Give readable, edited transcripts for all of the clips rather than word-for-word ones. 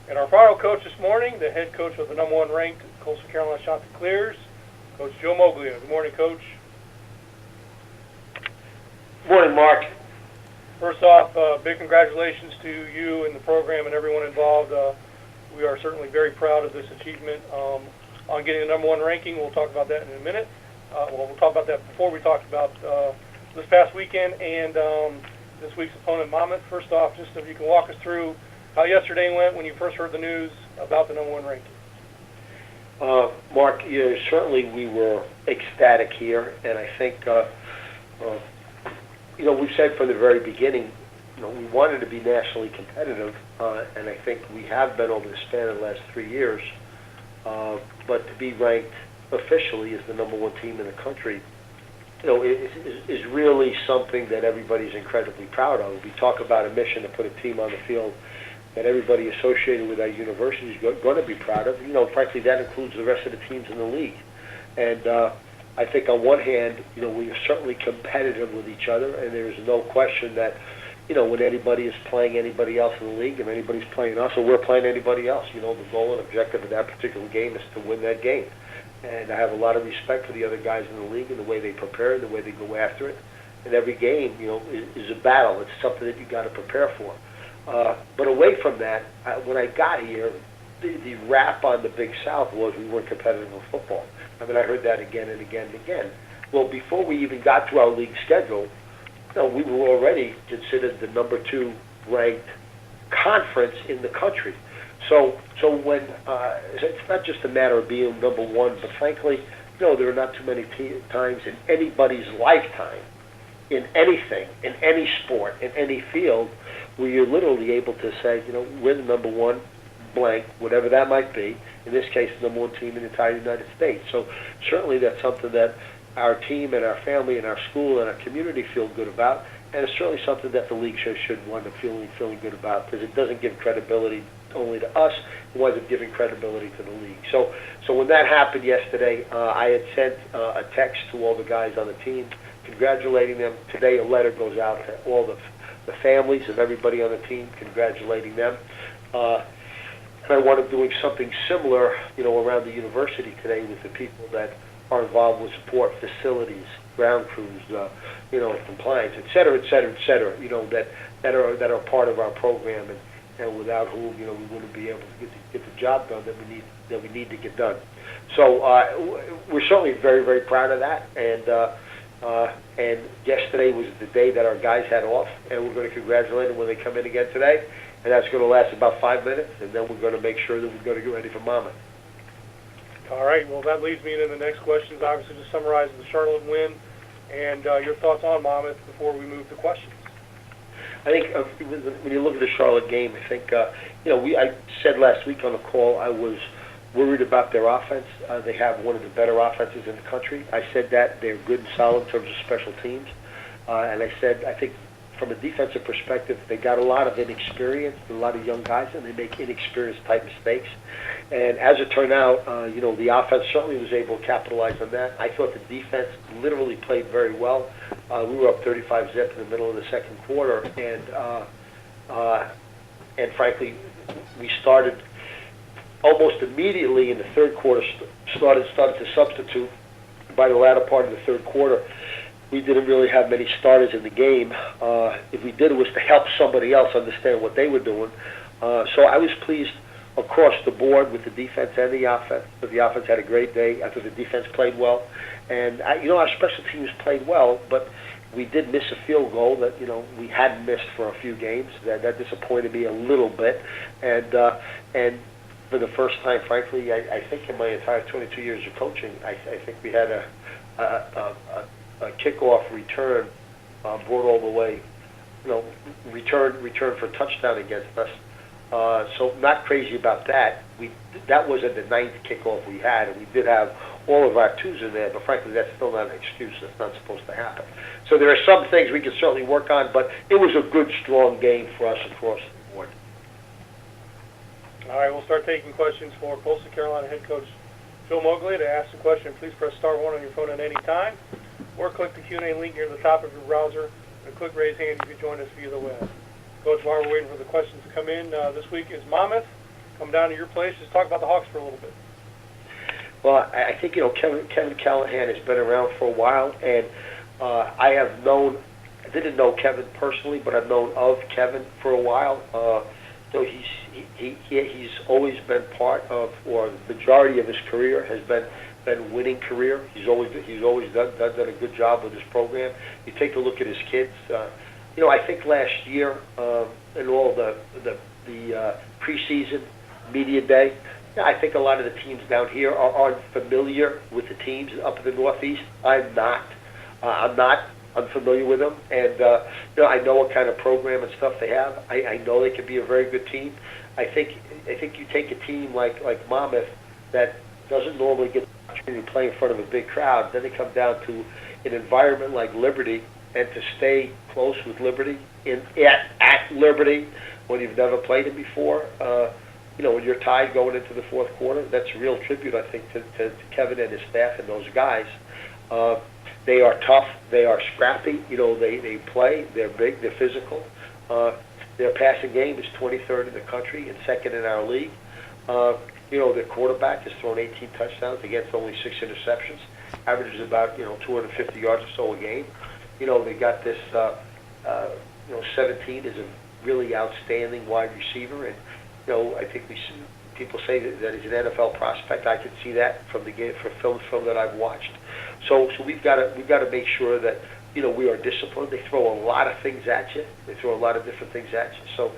And our final coach this morning, the head coach of the number 1 ranked Coastal Carolina Chanticleers, Coach Joe Moglia. Good morning, Coach. Good morning, Mark. First off, big congratulations to you and the program and everyone involved. We are certainly very proud of this achievement on getting the number 1 ranking. We'll talk about that in a minute. We'll talk about that before we talk about this past weekend and this week's opponent, Monmouth. First off, just if you can walk us through how yesterday went when you first heard the news about the number 1 ranking. Mark, certainly we were ecstatic here, and I think, we've said from the very beginning, we wanted to be nationally competitive, and I think we have been over the span of the last 3 years, but to be ranked officially as the number 1 team in the country, is really something that everybody's incredibly proud of. We talk about a mission to put a team on the field that everybody associated with our university is going to be proud of. Frankly, that includes the rest of the teams in the league. And I think on one hand, we are certainly competitive with each other, and there's no question that, when anybody is playing anybody else in the league, and anybody's playing us, or we're playing anybody else, the goal and objective of that particular game is to win that game. And I have a lot of respect for the other guys in the league and the way they prepare and the way they go after it. And every game, is a battle. It's something that you got to prepare for. But away from that, when I got here, the rap on the Big South was we weren't competitive in football. I mean, I heard that again and again and again. Well, before we even got to our league schedule, we were already considered the number 2 ranked conference in the country. So when it's not just a matter of being number 1, but frankly, there are not too many times in anybody's lifetime, in anything, in any sport, in any field, where you're literally able to say, we're the number 1 blank, whatever that might be. In this case, the number 1 team in the entire United States. So certainly that's something that our team and our family and our school and our community feel good about, and it's certainly something that the league should wind up feeling good about, because it doesn't give credibility only to us, it winds up giving credibility to the league. So when that happened yesterday, I had sent a text to all the guys on the team congratulating them. Today a letter goes out to all the families of everybody on the team congratulating them. And I wanted doing something similar, around the university today with the people that are involved with support, facilities, ground crews, compliance, et cetera, that are part of our program, and without whom, we wouldn't be able to get the job done that we need to get done. So we're certainly very, very proud of that, and yesterday was the day that our guys had off, and we're going to congratulate them when they come in again today, and that's going to last about 5 minutes, and then we're going to make sure that we're going to get ready for Monmouth. All right, well, that leads me into the next questions, obviously, to summarize the Charlotte win and your thoughts on Monmouth before we move to questions. I think when you look at the Charlotte game, I think, I said last week on the call I was worried about their offense. They have one of the better offenses in the country. I said that. They're good and solid in terms of special teams. And I said, I think from a defensive perspective, they got a lot of inexperience, a lot of young guys, and they make inexperienced type mistakes. And as it turned out, the offense certainly was able to capitalize on that. I thought the defense literally played very well. We were up 35-zip in the middle of the second quarter, and frankly, we started almost immediately in the third quarter, started to substitute. By the latter part of the third quarter, we didn't really have many starters in the game. If we did, it was to help somebody else understand what they were doing. So I was pleased across the board with the defense and the offense. But the offense had a great day. I thought the defense played well. And, our special teams played well, but we did miss a field goal that, we hadn't missed for a few games. That disappointed me a little bit. And for the first time, frankly, I think in my entire 22 years of coaching, I think we had a kickoff return brought all the way, return for a touchdown against us. So not crazy about that. That wasn't the 9th kickoff we had, and we did have all of our 2s in there, but frankly, that's still not an excuse. That's not supposed to happen. So there are some things we can certainly work on, but it was a good, strong game for us across the board. All right, we'll start taking questions for Coastal Carolina head coach Phil Moglia. To ask a question, please press star 1 on your phone at any time, or click the Q&A link near the top of your browser, and click raise hand if you join us via the web. Coach, while we're waiting for the questions to come in, this week is Monmouth come down to your place. Just talk about the Hawks for a little bit. Well, I think, Kevin Callahan has been around for a while, and I didn't know Kevin personally, but I've known of Kevin for a while. So he's always been part of, or the majority of his career has been winning career. He's always done a good job with his program. You take a look at his kids. I think last year in all the preseason media day, I think a lot of the teams down here aren't familiar with the teams up in the Northeast. I'm not unfamiliar with them, and I know what kind of program and stuff they have. I know they can be a very good team. I think you take a team like Monmouth that doesn't normally get the opportunity to play in front of a big crowd, then they come down to an environment like Liberty, and to stay close with Liberty at Liberty when you've never played it before. When you're tied going into the fourth quarter, that's a real tribute, I think, to Kevin and his staff and those guys. They are tough. They are scrappy. They play. They're big. They're physical. Their passing game is 23rd in the country and second in our league. Their quarterback has thrown 18 touchdowns against only 6 interceptions. Averages about 250 yards or so a game. They got this. 17 is a really outstanding wide receiver, and I think people say that he's an NFL prospect. I can see that from the game, from film that I've watched. So we've got to make sure that we are disciplined. They throw a lot of things at you. They throw a lot of different things at you.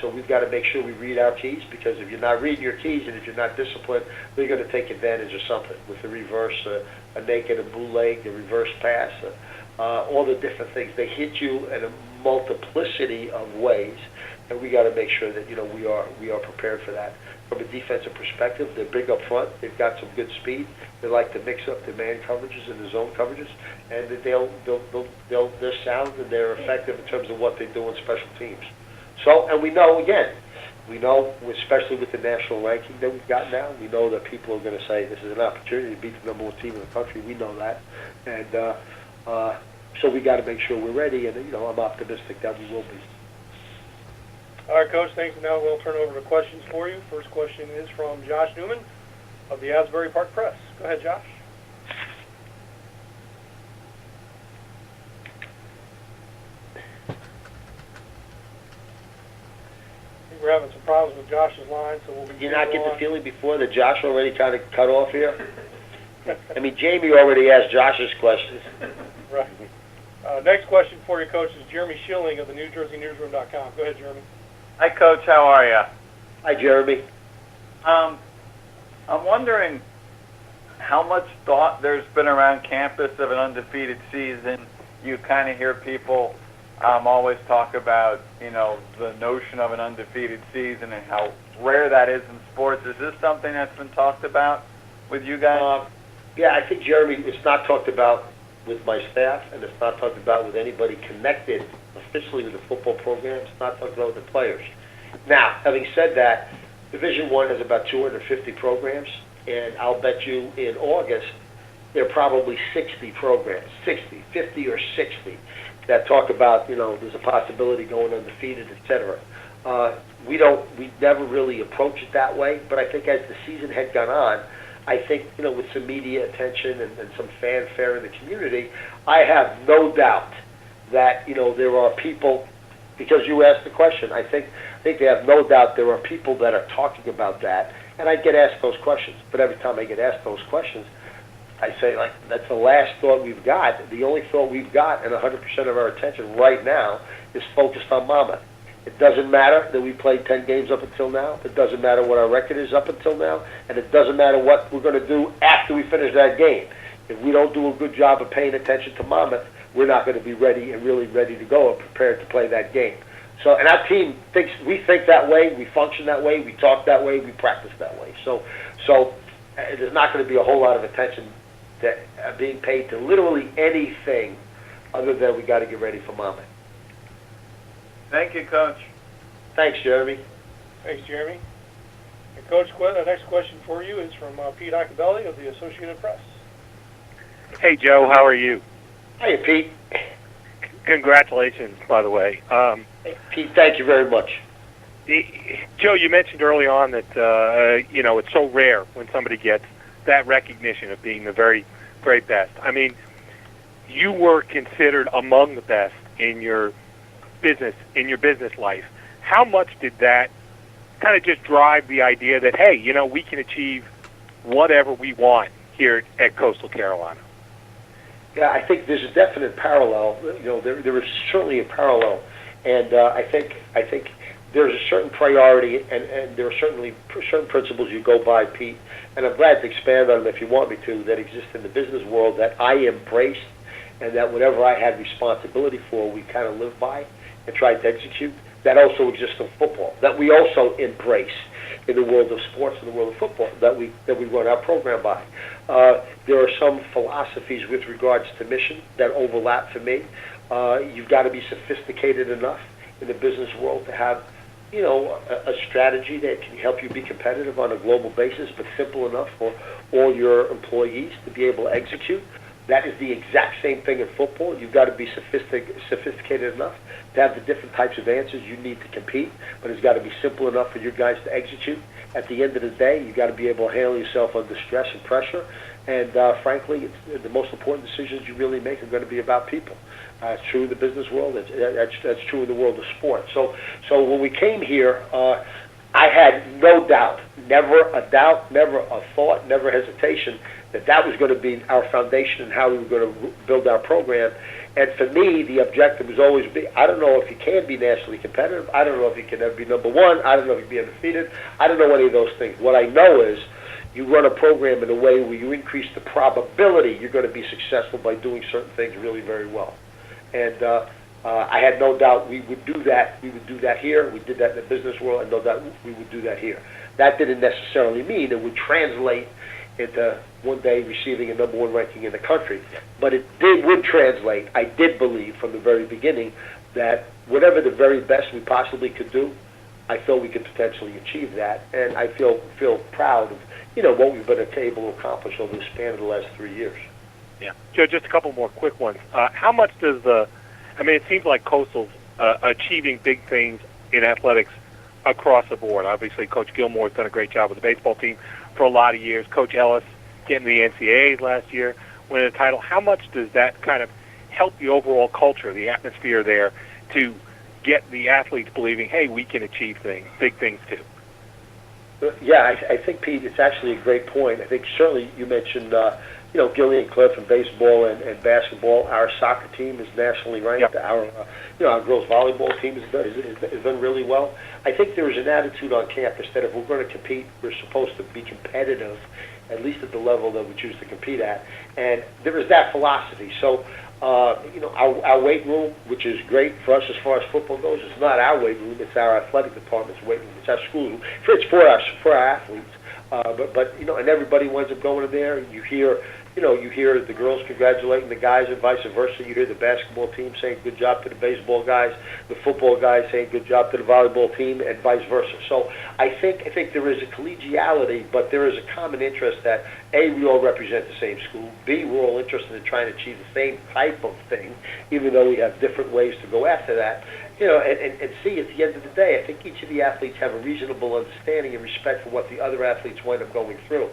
So we've got to make sure we read our keys, because if you're not reading your keys and if you're not disciplined, they're going to take advantage of something with the reverse, a naked, a bootleg, the reverse pass, all the different things. They hit you in a multiplicity of ways, and we got to make sure that we are prepared for that. From a defensive perspective, they're big up front. They've got some good speed. They like to mix up the man coverages and the zone coverages, and they're sound and they're effective in terms of what they do on special teams. So, and we know, especially with the national ranking that we've got now, we know that people are going to say this is an opportunity to beat the number 1 team in the country. We know that, and so we got to make sure we're ready. And I'm optimistic that we will be. All right, Coach, thanks. And now we'll turn over to questions for you. First question is from Josh Newman of the Asbury Park Press. Go ahead, Josh. I think we're having some problems with Josh's line, so we'll be. Did you not get the feeling before that Josh already kind of cut off here? I mean, Jamie already asked Josh's questions. Right. Next question for you, Coach, is Jeremy Schilling of the NewJerseyNewsroom.com. Go ahead, Jeremy. Hi, Coach. How are you? Hi, Jeremy. I'm wondering how much thought there's been around campus of an undefeated season. You kind of hear people always talk about, the notion of an undefeated season and how rare that is in sports. Is this something that's been talked about with you guys? Yeah, I think, Jeremy, it's not talked about with my staff, and it's not talked about with anybody connected officially with the football program. It's not talked about with the players. Now, having said that, Division I has about 250 programs, and I'll bet you in August there are probably 60 programs, 50 or 60, that talk about, there's a possibility going undefeated, etc. We never really approach it that way, but I think as the season had gone on, I think, with some media attention and some fanfare in the community, I have no doubt that, there are people, because you asked the question, I think they have no doubt there are people that are talking about that, and I get asked those questions. But every time I get asked those questions, I say, that's the last thought we've got. The only thought we've got, and 100% of our attention right now, is focused on Monmouth. It doesn't matter that we played 10 games up until now. It doesn't matter what our record is up until now. And it doesn't matter what we're going to do after we finish that game. If we don't do a good job of paying attention to Monmouth, we're not going to be ready and really ready to go and prepared to play that game. So, and our team we think that way, we function that way, we talk that way, we practice that way. So there's not going to be a whole lot of attention that being paid to literally anything other than we got to get ready for Monmouth. Thank you, Coach. Thanks, Jeremy. Thanks, Jeremy. And Coach, the next question for you is from Pete Acabelli of the Associated Press. Hey, Joe, how are you? Hiya, Pete. Congratulations, by the way. Hey, Pete, thank you very much. Joe, you mentioned early on that it's so rare when somebody gets that recognition of being the very, very best. I mean, you were considered among the best in your business life. How much did that kind of just drive the idea that, hey, we can achieve whatever we want here at Coastal Carolina? Yeah, I think there's a definite parallel. There is certainly a parallel, and I think there's a certain priority, and there are certainly certain principles you go by, Pete. And I'm glad to expand on them if you want me to. That exist in the business world that I embraced, and that whatever I had responsibility for, we kind of lived by and tried to execute. That also exists in football. That we also embrace in the world of sports, in the world of football, that we run our program by. There are some philosophies with regards to mission that overlap for me. You've got to be sophisticated enough in the business world to have, a strategy that can help you be competitive on a global basis, but simple enough for all your employees to be able to execute. That is the exact same thing in football. You've got to be sophisticated enough to have the different types of answers you need to compete, but it's got to be simple enough for your guys to execute. At the end of the day, you've got to be able to handle yourself under stress and pressure. And frankly, the most important decisions you really make are going to be about people. It's true in the business world. That's true in the world of sport. So when we came here, I had no doubt, never a thought, never hesitation that was going to be our foundation and how we were going to build our program. And for me, the objective was always be, I don't know if you can be nationally competitive. I don't know if you can ever be number one. I don't know if you can be undefeated. I don't know any of those things. What I know is you run a program in a way where you increase the probability you're going to be successful by doing certain things really very well. And I had no doubt we would do that. We would do that here. We did that in the business world, and no doubt we would do that here. That didn't necessarily mean it would translate into one day receiving a number one ranking in the country. But would translate, I did believe from the very beginning, that whatever the very best we possibly could do, I felt we could potentially achieve that. And I feel proud of, what we've been able to accomplish over the span of the last 3 years. Yeah. Joe, just a couple more quick ones. How much does it seems like Coastal's achieving big things in athletics across the board. Obviously, Coach Gilmore's done a great job with the baseball team for a lot of years. Coach Ellis getting the NCAAs last year, winning a title. How much does that kind of help the overall culture, the atmosphere there, to get the athletes believing, hey, we can achieve things, big things too? Yeah, I think, Pete, it's actually a great point. I think certainly you mentioned, Gillian Cliff in baseball and basketball. Our soccer team is nationally ranked. Yep. Our girls volleyball team has done really well. I think there is an attitude on campus that if we're going to compete, we're supposed to be competitive, at least at the level that we choose to compete at. And there is that philosophy. So, our weight room, which is great for us as far as football goes, it's not our weight room. It's our athletic department's weight room. It's our school room. It's for our athletes. But and everybody winds up going in there. You hear the girls congratulating the guys and vice versa. You hear the basketball team saying good job to the baseball guys, the football guys saying good job to the volleyball team, and vice versa. So I think there is a collegiality, but there is a common interest that A, we all represent the same school. B, we're all interested in trying to achieve the same type of thing, even though we have different ways to go after that. And C, at the end of the day, I think each of the athletes have a reasonable understanding and respect for what the other athletes wind up going through.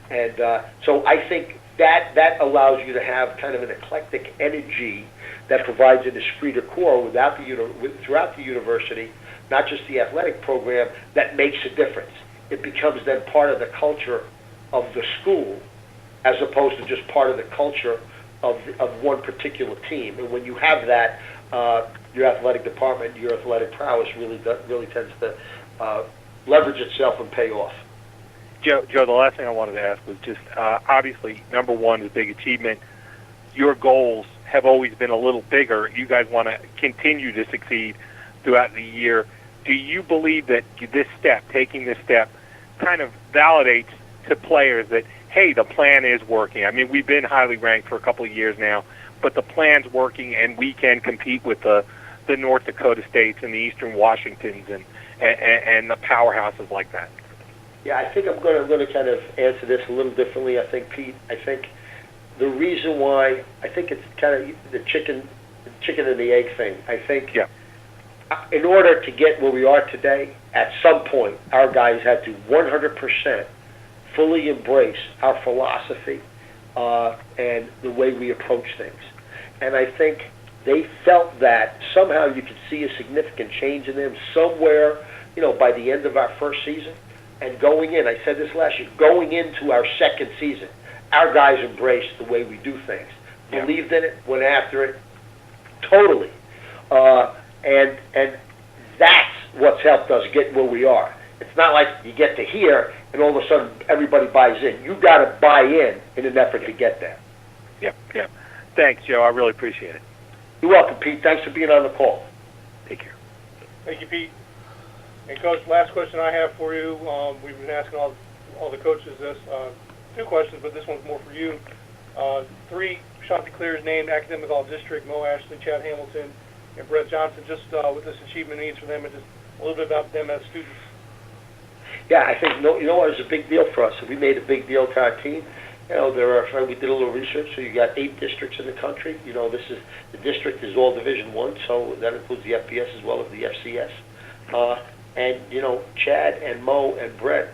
And so I think that allows you to have kind of an eclectic energy that provides an esprit de corps throughout the university, not just the athletic program, that makes a difference. It becomes then part of the culture of the school as opposed to just part of the culture of one particular team. And when you have that, your athletic department, your athletic prowess really tends to leverage itself and pay off. Joe, the last thing I wanted to ask was just, obviously, number one is a big achievement. Your goals have always been a little bigger. You guys want to continue to succeed throughout the year. Do you believe that taking this step, kind of validates to players that, hey, the plan is working? I mean, we've been highly ranked for a couple of years now, but the plan's working, and we can compete with the North Dakota States and the Eastern Washingtons and the powerhouses like that. Yeah, I think I'm going to kind of answer this a little differently. I think, Pete, the reason why, I think it's kind of the chicken and the egg thing. I think in order to get where we are today, at some point, our guys had to 100% fully embrace our philosophy and the way we approach things. And I think they felt that somehow you could see a significant change in them somewhere, by the end of our first season. And going in, I said this last year, going into our second season, our guys embraced the way we do things, believed in it, went after it, totally. And that's what's helped us get where we are. It's not like you get to here and all of a sudden everybody buys in. You got to buy in an effort to get there. Yep. Thanks, Joe. I really appreciate it. You're welcome, Pete. Thanks for being on the call. Take care. Thank you, Pete. And Coach, last question I have for you. We've been asking all the coaches this. 2 questions, but this one's more for you. 3, Chanticleer's named Academic All-District, Mo Ashley, Chad Hamilton, and Brett Johnson. Just what this achievement means for them, and just a little bit about them as students. Yeah, I think, what, it was a big deal for us. We made a big deal to our team. We did a little research, so you got 8 districts in the country. The district is all Division I, so that includes the FBS as well as the FCS. And, Chad and Mo and Brett,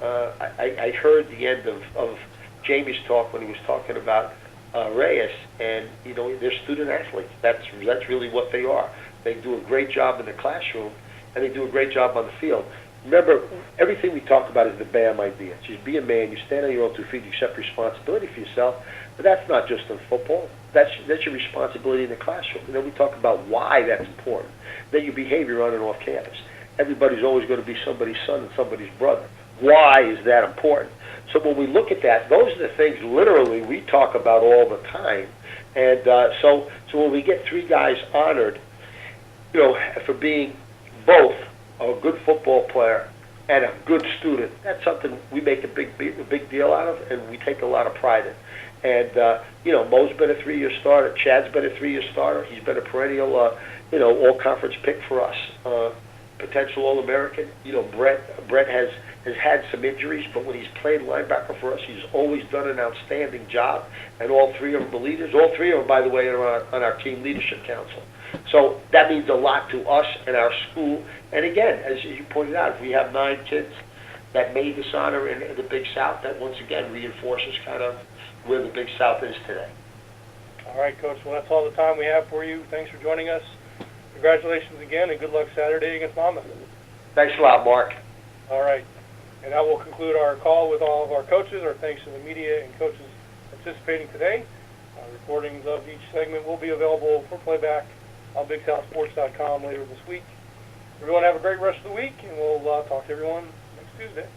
I heard the end of Jamie's talk when he was talking about Reyes, and, they're student athletes. That's really what they are. They do a great job in the classroom, and they do a great job on the field. Remember, everything we talk about is the BAM idea. Just be a man, you stand on your own 2 feet, you accept responsibility for yourself, but that's not just in football. That's your responsibility in the classroom. We talk about why that's important. Then your behavior on and off campus. Everybody's always going to be somebody's son and somebody's brother. Why is that important? So when we look at that, those are the things literally we talk about all the time. And so when we get 3 guys honored, for being both a good football player and a good student, that's something we make a big deal out of, and we take a lot of pride in. And Mo's been a 3-year starter. Chad's been a 3-year starter. He's been a perennial, all-conference pick for us. Potential All-American. Brett has had some injuries, but when he's played linebacker for us, he's always done an outstanding job. And all 3 of them are leaders. All 3 of them, by the way, are on our team leadership council. So that means a lot to us and our school. And again, as you pointed out, if we have 9 kids that made this honor in the Big South, that once again reinforces kind of where the Big South is today. All right, Coach. Well, that's all the time we have for you. Thanks for joining us. Congratulations again, and good luck Saturday against Monmouth. Thanks a lot, Mark. All right. And that will conclude our call with all of our coaches. Our thanks to the media and coaches participating today. Recordings of each segment will be available for playback on BigSouthSports.com later this week. Everyone have a great rest of the week, and we'll talk to everyone next Tuesday.